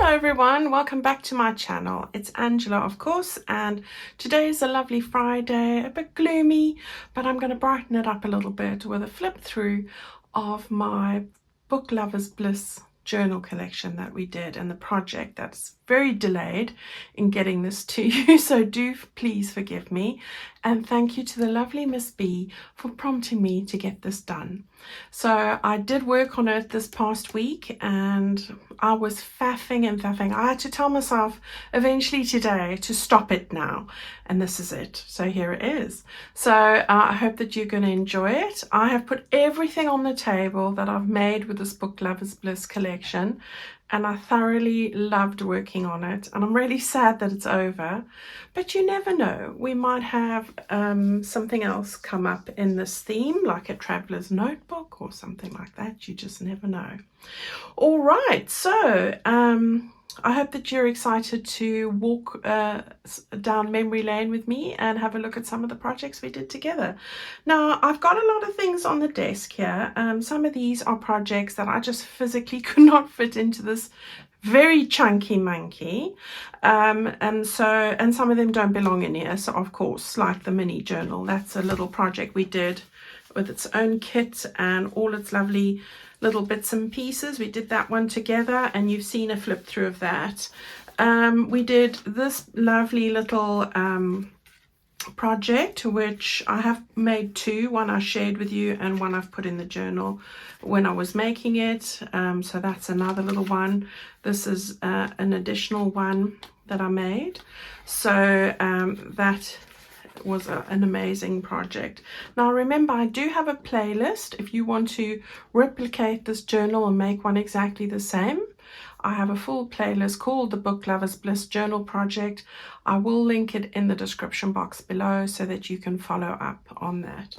everyone, welcome back to my channel. It's Angela, of course, and today is a lovely Friday, a bit gloomy, but I'm going to brighten it up a little bit with a flip through of my Book Lovers Bliss journal collection that we did and the project that's very delayed in getting this to you, so do please forgive me, and thank you to the lovely Miss B for prompting me to get this done. So I did work on it this past week and I was faffing and faffing. I had to tell myself eventually today to stop it now, and this is it. So here it is. So I hope that you're going to enjoy it. I have put everything on the table that I've made with this Book Lovers Bliss collection, and I thoroughly loved working on it, and I'm really sad that it's over, but you never know, we might have something else come up in this theme, like a traveler's notebook or something like that. You just never know. All right, so I hope that you're excited to walk down memory lane with me and have a look at some of the projects we did together. Now, I've got a lot of things on the desk here. Some of these are projects that I just physically could not fit into this very chunky monkey, and some of them don't belong in here. So of course, like the mini journal, that's a little project we did with its own kit and all its lovely little bits and pieces. We did that one together, and you've seen a flip through of that. We did this lovely little project, which I have made two. One I shared with you and one I've put in the journal when I was making it. So that's another little one. This is an additional one that I made. So that was an amazing project. Now remember, I do have a playlist if you want to replicate this journal and make one exactly the same. I have a full playlist called the Book Lovers Bliss Journal Project. I will link it in the description box below so that you can follow up on that.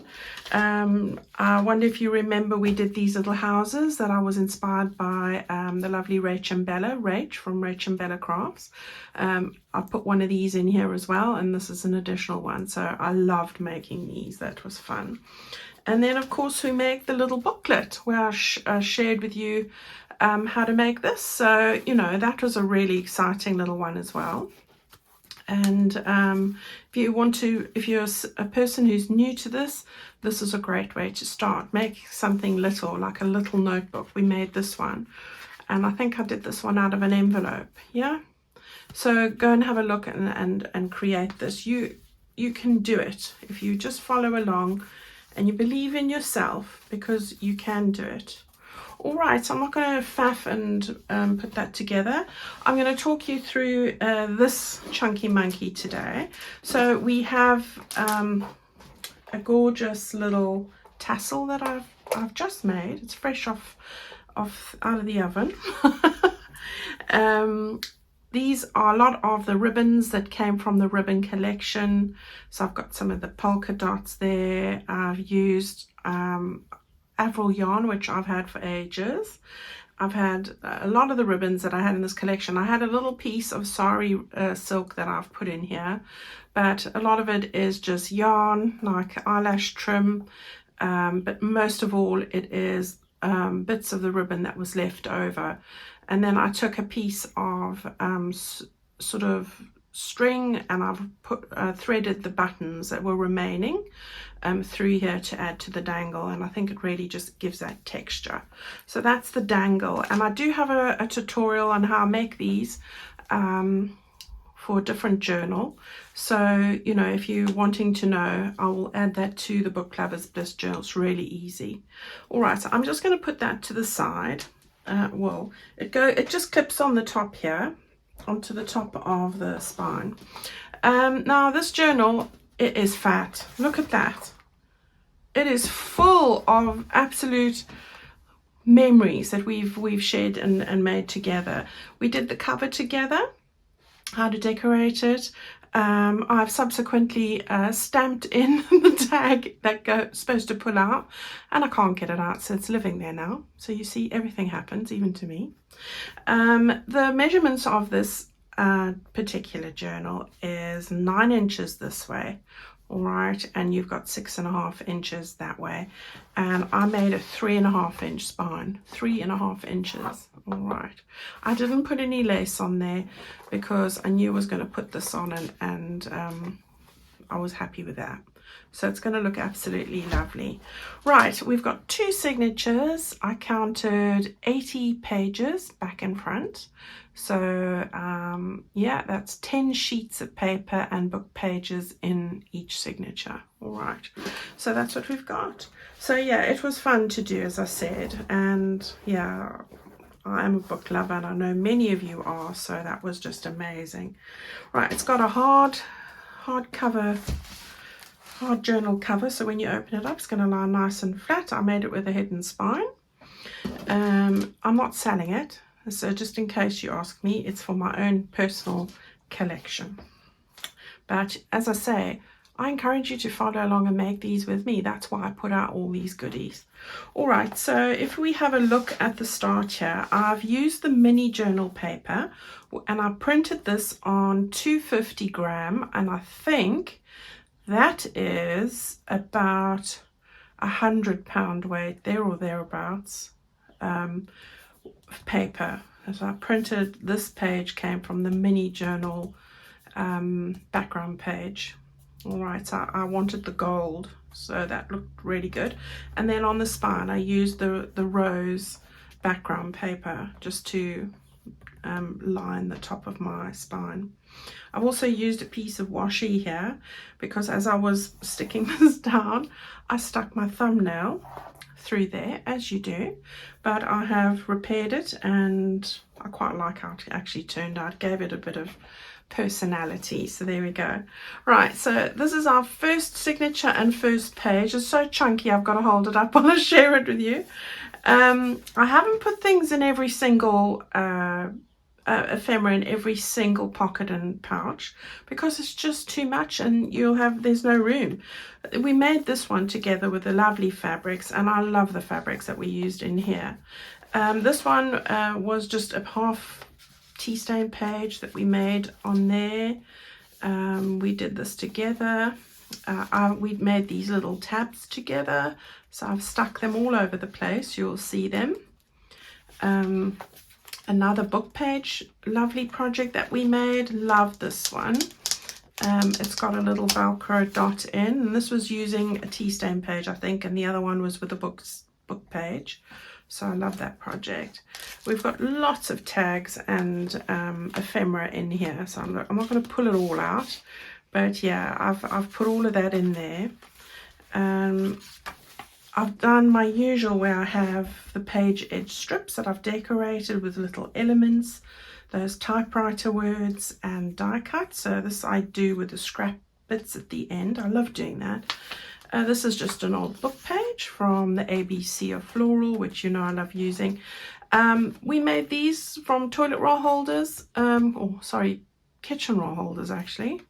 I wonder if you remember, we did these little houses that I was inspired by the lovely Rach and Bella, Rach from Rach and Bella Crafts. I put one of these in here as well, and this is an additional one. So I loved making these. That was fun. And then of course we make the little booklet where I shared with you how to make this. So you know, that was a really exciting little one as well. And if you're a person who's new to this, this is a great way to start. Make something little, like a little notebook. We made this one, and I think I did this one out of an envelope. Yeah, so go and have a look and create this. You can do it if you just follow along and you believe in yourself, because you can do it. All right, so I'm not going to faff and put that together. I'm going to talk you through this chunky monkey today. So we have a gorgeous little tassel that I've just made. It's fresh off out of the oven. These are a lot of the ribbons that came from the ribbon collection. So I've got some of the polka dots there. I've used Avril yarn, which I've had for ages. I've had a lot of the ribbons that I had in this collection. I had a little piece of sari silk that I've put in here, but a lot of it is just yarn, like eyelash trim, but most of all it is bits of the ribbon that was left over. And then I took a piece of sort of string, and I've put threaded the buttons that were remaining through here to add to the dangle, and I think it really just gives that texture. So that's the dangle, and I do have a tutorial on how I make these for a different journal. So you know, if you're wanting to know, I will add that to the Book Lovers Bliss journal. It's really easy. All right, so I'm just going to put that to the side. Well, it just clips on the top here, onto the top of the spine. Now this journal, it is fat. Look at that. It is full of absolute memories that we've shared and made together. We did the cover together, how to decorate it. I've subsequently stamped in the tag that supposed to pull out, and I can't get it out, so it's living there now. So you see, everything happens, even to me. The measurements of this particular journal is 9 inches this way, all right, and you've got 6.5 inches that way, and I made a 3.5 inch spine, 3.5 inches, All right, I didn't put any lace on there because I knew I was going to put this on, and I was happy with that. So it's going to look absolutely lovely. Right, we've got 2 signatures. I counted 80 pages back and front. So yeah, that's 10 sheets of paper and book pages in each signature. All right, so that's what we've got. So yeah, it was fun to do, as I said, and yeah, I am a book lover and I know many of you are, so that was just amazing. Right, it's got a hard journal cover, so when you open it up it's going to lie nice and flat. I made it with a hidden spine. I'm not selling it, so just in case you ask me, it's for my own personal collection. But as I say, I encourage you to follow along and make these with me. That's why I put out all these goodies. All right, so if we have a look at the start here, I've used the mini journal paper and I printed this on 250 gram, and I think that is about 100 pound weight, there or thereabouts, paper. So I printed, this page came from the mini journal background page. All right, so I wanted the gold, so that looked really good. And then on the spine I used the rose background paper just to line the top of my spine. I've also used a piece of washi here because as I was sticking this down, I stuck my thumbnail through there, as you do, but I have repaired it and I quite like how it actually turned out. Gave it a bit of personality. So there we go. Right, so this is our first signature and first page. It's so chunky I've got to hold it up while I share it with you. I haven't put things in every single ephemera in every single pocket and pouch because it's just too much and there's no room. We made this one together with the lovely fabrics, and I love the fabrics that we used in here. This one was just a half tea stain page that we made on there. We did this together. We made these little tabs together, so I've stuck them all over the place. You'll see them. Another book page, lovely project that we made. Love this one. It's got a little Velcro dot in, and this was using a tea stain page, I think, and the other one was with a book page. So I love that project. We've got lots of tags and ephemera in here, so I'm not going to pull it all out, but yeah, I've put all of that in there. I've done my usual where I have the page edge strips that I've decorated with little elements, those typewriter words and die cut. So this I do with the scrap bits at the end. I love doing that. This is just an old book page from the ABC of Floral, which you know I love using. We made these from toilet roll holders, kitchen roll holders actually,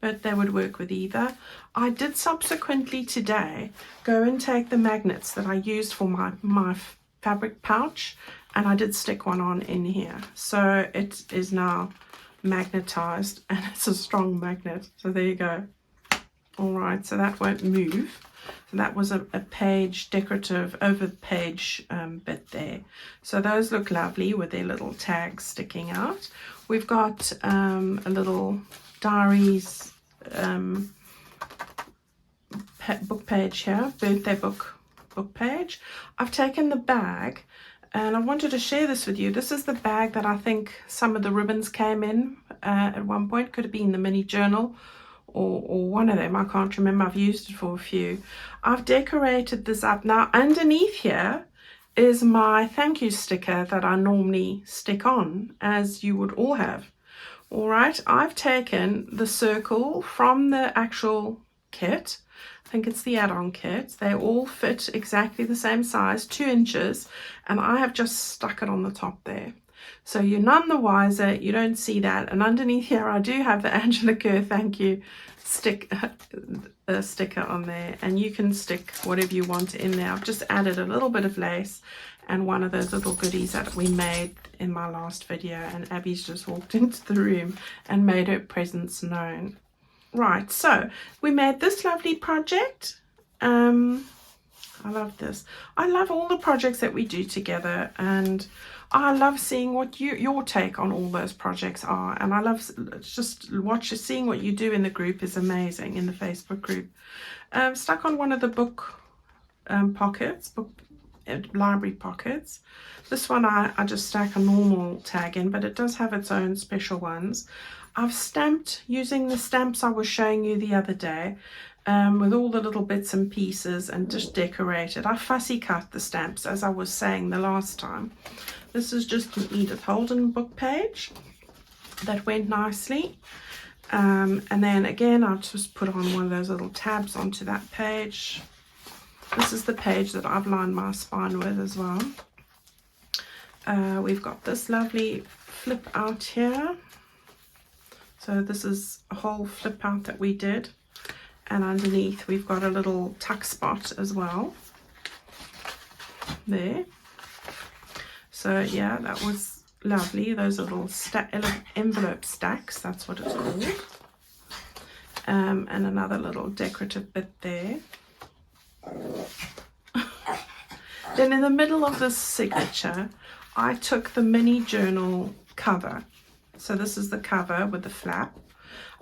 but they would work with either. I did subsequently today go and take the magnets that I used for my fabric pouch, and I did stick one on in here. So it is now magnetized and it's a strong magnet. So there you go. All right, so that won't move. So that was a page decorative over page bit there. So those look lovely with their little tags sticking out. We've got a little diaries book page here, birthday book page. I've taken the bag and I wanted to share this with you. This is the bag that I think some of the ribbons came in at one point. Could have been the mini journal or one of them, I can't remember. I've used it for a few. I've decorated this up. Now underneath here is my thank you sticker that I normally stick on, as you would all have. All right, I've taken the circle from the actual kit. I think it's the add-on kit. They all fit exactly the same size, 2 inches, and I have just stuck it on the top there. So you're none the wiser, you don't see that. And underneath here I do have the Angela Kerr thank you sticker on there, and you can stick whatever you want in there. I've just added a little bit of lace and one of those little goodies that we made in my last video, and Abby's just walked into the room and made her presence known. Right, so we made this lovely project. I love this. I love all the projects that we do together, and I love seeing what your take on all those projects are. And I love just seeing what you do in the group is amazing, in the Facebook group. Stuck on one of the book pockets, library pockets. This one I just stack a normal tag in, but it does have its own special ones. I've stamped using the stamps I was showing you the other day, with all the little bits and pieces, and just decorated. I fussy cut the stamps, as I was saying the last time. This is just an Edith Holden book page that went nicely. And then again, I've just put on one of those little tabs onto that page. This is the page that I've lined my spine with as well. We've got this lovely flip out here. So this is a whole flip out that we did. And underneath we've got a little tuck spot as well. There. So yeah, that was lovely. Those little envelope stacks, that's what it's called. And another little decorative bit there. Then in the middle of this signature, I took the mini journal cover. So this is the cover with the flap.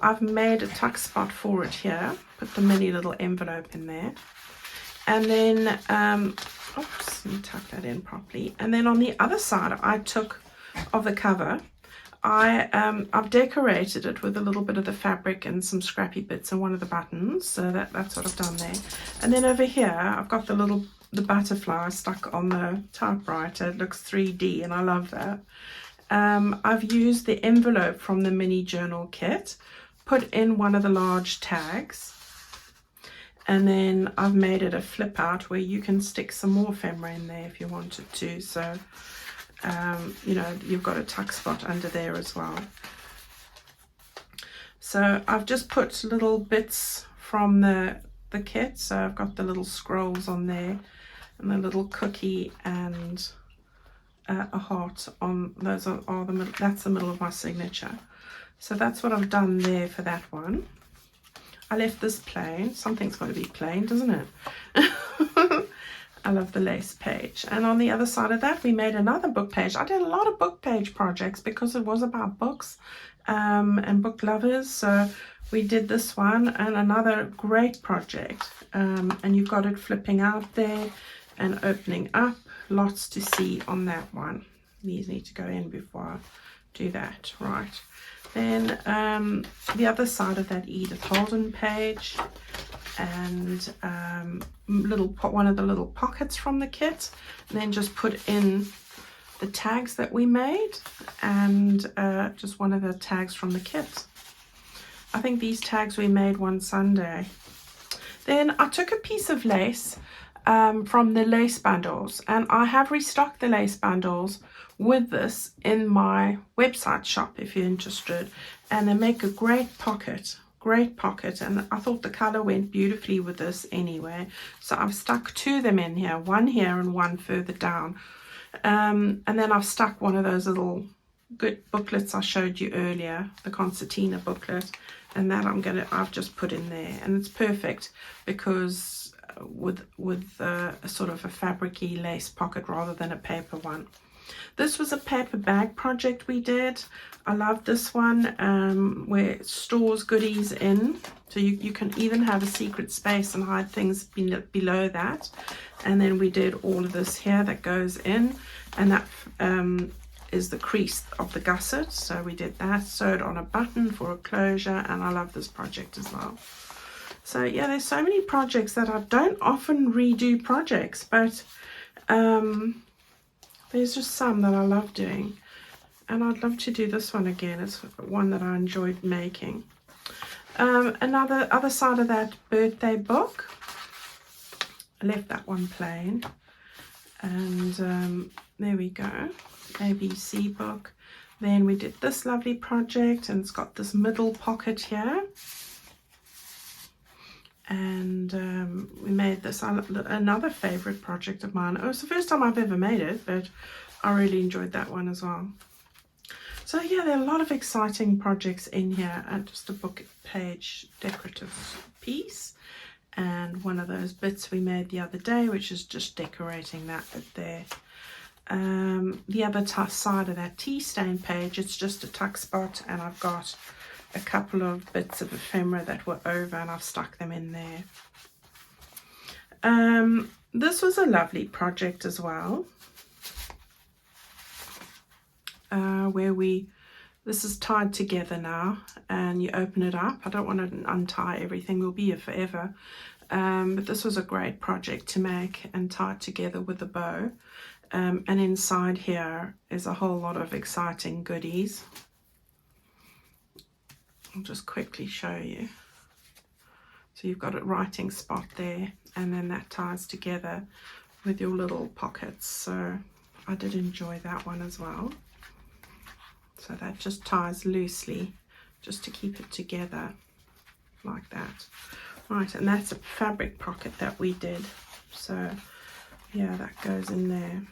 I've made a tuck spot for it here. Put the mini little envelope in there. And then, oops, let me tuck that in properly. And then on the other side, I took of the cover, I've decorated it with a little bit of the fabric and some scrappy bits and one of the buttons. So that's what I've done there. And then over here, I've got the butterfly stuck on the typewriter. It looks 3D and I love that. I've used the envelope from the mini journal kit, put in one of the large tags, and then I've made it a flip out where you can stick some more ephemera in there if you wanted to. So, you know, you've got a tuck spot under there as well. So I've just put little bits from the kit. So I've got the little scrolls on there and the little cookie and a heart on those are the middle. That's the middle of my signature. So that's what I've done there for that one. I left this plain. Something's got to be plain, doesn't it? I love the lace page. And on the other side of that, we made another book page. I did a lot of book page projects because it was about books and book lovers. So we did this one and another great project. And you've got it flipping out there and opening up. Lots to see on that one. These need to go in before I do that. Right. Then the other side of that Edith Holden page, and one of the little pockets from the kit, and then just put in the tags that we made, and just one of the tags from the kit. I think these tags we made one Sunday. Then I took a piece of lace from the lace bundles, and I have restocked the lace bundles with this in my website shop if you're interested, and they make a great pocket, and I thought the color went beautifully with this anyway, so I've stuck two of them in here, one here and one further down, and then I've stuck one of those little good booklets I showed you earlier, the concertina booklet, and that I've just put in there, and it's perfect because with a sort of a fabric-y lace pocket rather than a paper one. This was a paper bag project we did. I love this one, where it stores goodies in, so you can even have a secret space and hide things below that. And then we did all of this here that goes in, and that is the crease of the gusset, so we did that, sewed on a button for a closure, and I love this project as well. So yeah, there's so many projects that I don't often redo projects, but there's just some that I love doing, and I'd love to do this one again. It's one that I enjoyed making. Other side of that birthday book, I left that one plain, and there we go, ABC book. Then we did this lovely project, and it's got this middle pocket here. And we made this another favorite project of mine. It was the first time I've ever made it, but I really enjoyed that one as well. So yeah, there are a lot of exciting projects in here, and just a book page decorative piece. and one of those bits we made the other day, which is just decorating that bit there. The other side of that tea stain page, it's just a tuck spot, and I've got a couple of bits of ephemera that were over and I've stuck them in there. This was a lovely project as well, where this is tied together now, and you open it up. I don't want to untie everything, we'll be here forever, but this was a great project to make and tie it together with a bow. And inside here is a whole lot of exciting goodies. I'll just quickly show you. So you've got a writing spot there, and then that ties together with your little pockets. So I did enjoy that one as well. So that just ties loosely just to keep it together like that. Right, and that's a fabric pocket that we did. So yeah, that goes in there.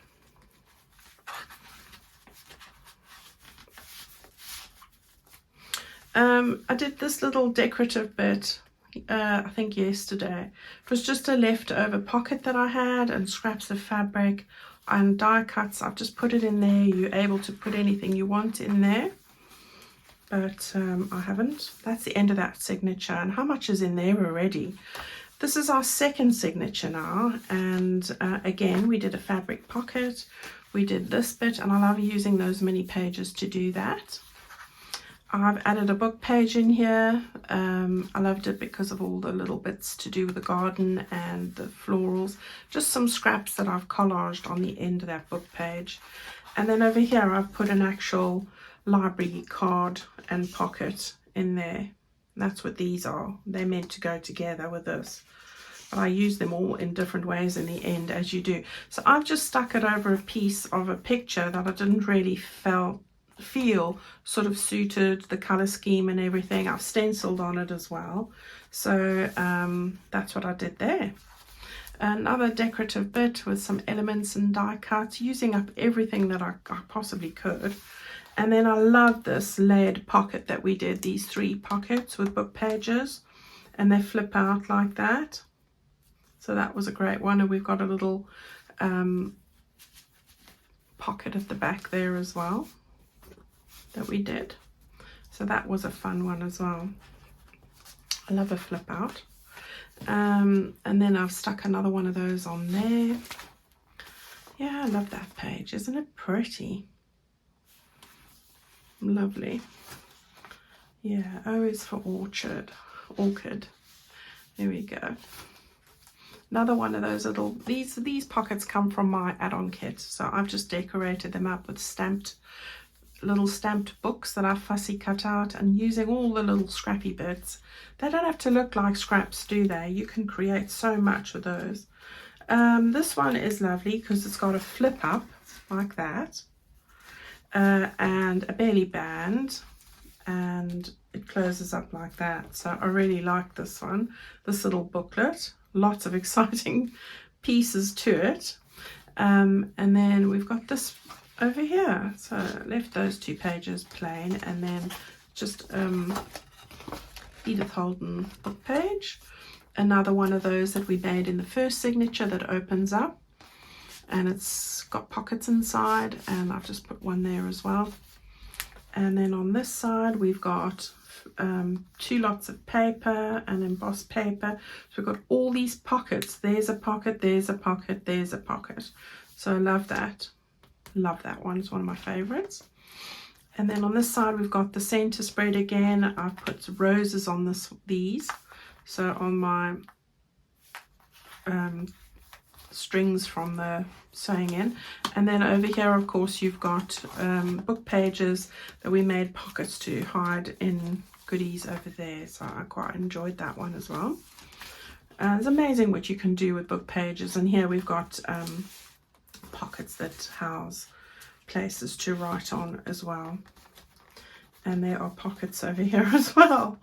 I did this little decorative bit, I think yesterday. It was just a leftover pocket that I had and scraps of fabric and die cuts. I've just put it in there. You're able to put anything you want in there, but I haven't. That's the end of that signature. And how much is in there already? This is our second signature now, and again we did a fabric pocket. We did this bit, and I love using those mini pages to do that. I've added a book page in here. I loved it because of all the little bits to do with the garden and the florals. Just some scraps that I've collaged on the end of that book page. And then over here I've put an actual library card and pocket in there. That's what these are. They're meant to go together with this. But I use them all in different ways in the end, as you do. So I've just stuck it over a piece of a picture that I didn't really feel sort of suited the color scheme and everything. I've stenciled on it as well. So that's what I did there. Another decorative bit with some elements and die cuts, using up everything that I possibly could. And then I love this layered pocket that we did, these 3 pockets with book pages, and they flip out like that. So that was a great one, and we've got a little pocket at the back there as well that we did. So that was a fun one as well. I love a flip out. And then I've stuck another one of those on there. Yeah, I love that page. Isn't it pretty? Lovely. Yeah, O is for orchid. There we go. Another one of those little, these pockets come from my add-on kit. So I've just decorated them up with little stamped books that I've fussy cut out, and using all the little scrappy bits. They don't have to look like scraps, do they? You can create so much with those. This one is lovely because it's got a flip up like that, and a belly band, and it closes up like that. So I really like this one, this little booklet. Lots of exciting pieces to it. And then we've got this over here. So I left those 2 pages plain, and then just Edith Holden book page. Another one of those that we made in the first signature that opens up, and it's got pockets inside, and I've just put one there as well. And then on this side we've got 2 lots of paper and embossed paper. So we've got all these pockets. There's a pocket, there's a pocket, there's a pocket. So I love that. Love that one. It's one of my favorites. And then on this side we've got the center spread again. I've put roses on these. So on my strings from the sewing in. And then over here, of course, you've got book pages that we made pockets to hide in goodies over there. So I quite enjoyed that one as well. It's amazing what you can do with book pages. And here we've got pockets that house places to write on as well. And there are pockets over here as well.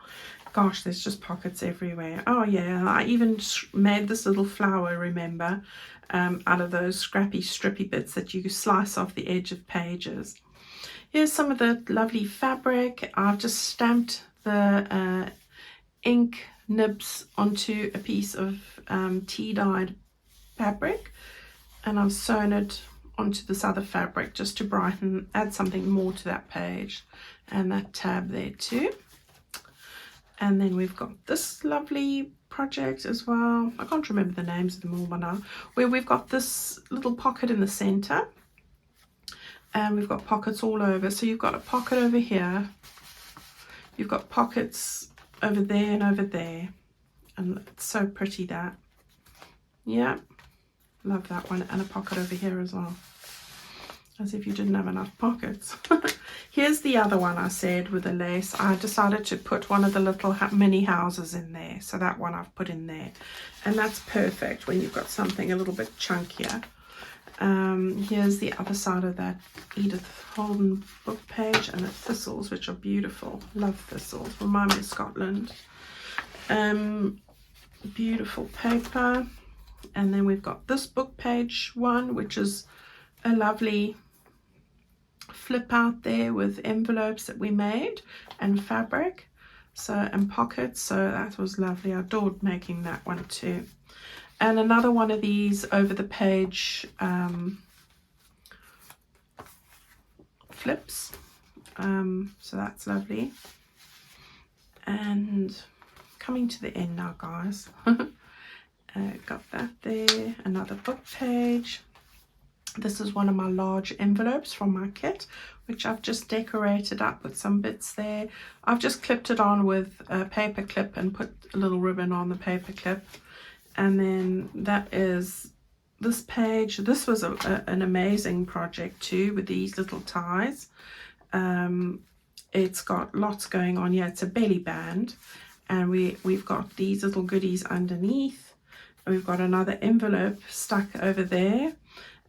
Gosh, there's just pockets everywhere. Oh yeah, I even made this little flower, remember, out of those scrappy strippy bits that you slice off the edge of pages. Here's some of the lovely fabric. I've just stamped the ink nibs onto a piece of tea-dyed fabric, and I've sewn it onto this other fabric just to brighten, add something more to that page and that tab there too. And then we've got this lovely project as well. I can't remember the names of them all by now, where we've got this little pocket in the center and we've got pockets all over. So you've got a pocket over here, you've got pockets over there and over there, and it's so pretty that. Yeah, love that one. And a pocket over here as well, as if you didn't have enough pockets. Here's the other one I said with the lace. I decided to put one of the little mini houses in there, so that one I've put in there, and that's perfect when you've got something a little bit chunkier. Here's the other side of that Edith Holden book page, and the thistles, which are beautiful. Love thistles, remind me of Scotland. Beautiful paper. And then we've got this book page one, which is a lovely flip out there with envelopes that we made and fabric, so, and pockets. So that was lovely. I adored making that one too. And another one of these over the page flips, so that's lovely. And coming to the end now, guys. Got that there, another book page. This is one of my large envelopes from my kit, which I've just decorated up with some bits there. I've just clipped it on with a paper clip and put a little ribbon on the paper clip. And then that is this page. This was an amazing project too, with these little ties. It's got lots going on. Yeah, it's a belly band, and we've got these little goodies underneath. We've got another envelope stuck over there,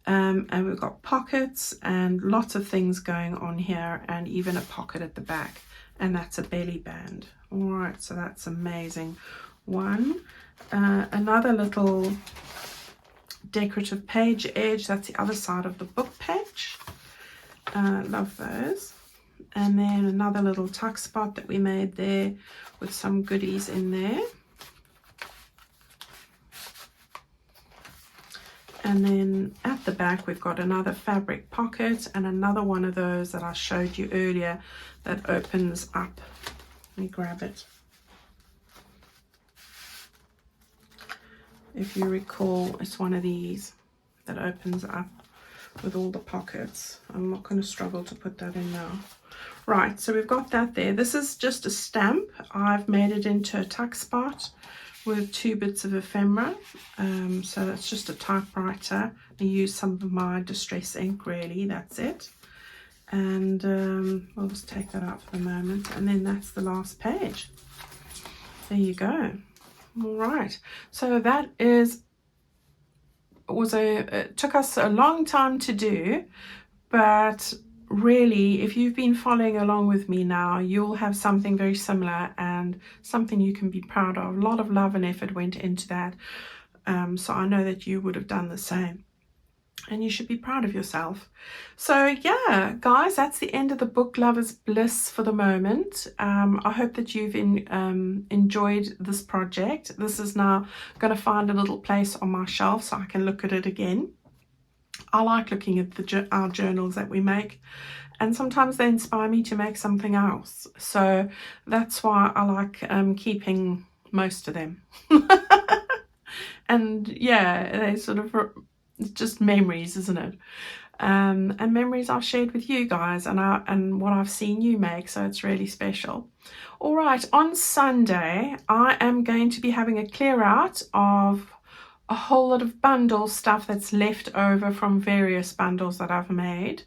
and we've got pockets and lots of things going on here, and even a pocket at the back, and that's a belly band. All right, so that's amazing. One, another little decorative page edge. That's the other side of the book page. Love those. And then another little tuck spot that we made there with some goodies in there. And then at the back, we've got another fabric pocket and another one of those that I showed you earlier that opens up. Let me grab it. If you recall, it's one of these that opens up with all the pockets. I'm not going to struggle to put that in now. Right, so we've got that there. This is just a stamp. I've made it into a tuck spot with 2 bits of ephemera, so that's just a typewriter. I use some of my distress ink, really, that's it. And we'll just take that out for the moment, and then that's the last page. There you go. All right, so that is, it took us a long time to do, but really, if you've been following along with me now, you'll have something very similar and something you can be proud of. A lot of love and effort went into that, so I know that you would have done the same, and you should be proud of yourself. So yeah, guys, that's the end of the book Lovers Bliss for the moment. I hope that you've enjoyed this project. This is now going to find a little place on my shelf so I can look at it again. I like looking at our journals that we make, and sometimes they inspire me to make something else. So that's why I like keeping most of them. And yeah, they sort of, it's just memories, isn't it? And memories I've shared with you guys, and what I've seen you make, so it's really special. All right, on Sunday, I am going to be having a clear out of a whole lot of bundle stuff that's left over from various bundles that I've made.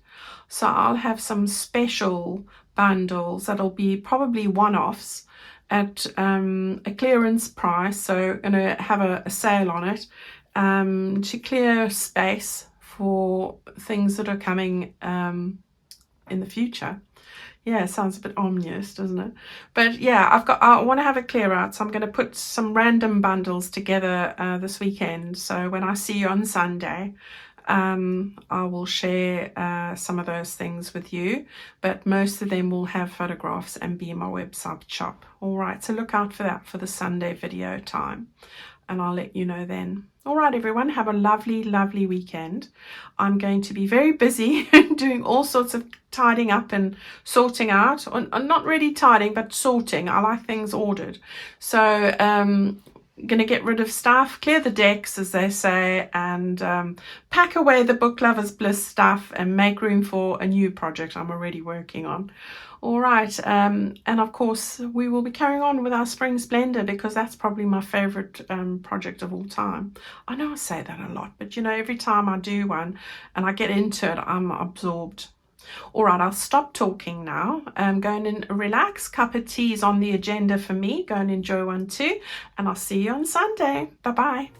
So I'll have some special bundles that'll be probably one-offs at a clearance price, so going to have a sale on it to clear space for things that are coming in the future. Yeah, it sounds a bit ominous, doesn't it? But yeah, I want to have a clear out, so I'm going to put some random bundles together this weekend. So when I see you on Sunday, I will share some of those things with you, but most of them will have photographs and be in my website shop. All right, so look out for that for the Sunday video time, and I'll let you know then. All right, everyone, have a lovely, lovely weekend. I'm going to be very busy doing all sorts of tidying up and sorting out, or not really tidying, but sorting. I like things ordered. So going to get rid of stuff, clear the decks, as they say, and pack away the Book Lovers Bliss stuff and make room for a new project I'm already working on. All right, and of course we will be carrying on with our Spring Splendor, because that's probably my favorite project of all time. I know I say that a lot, but you know, every time I do one and I get into it, I'm absorbed. All right, I'll stop talking now. Go and relax. Cup of tea is on the agenda for me. Go and enjoy one too, and I'll see you on Sunday. Bye-bye.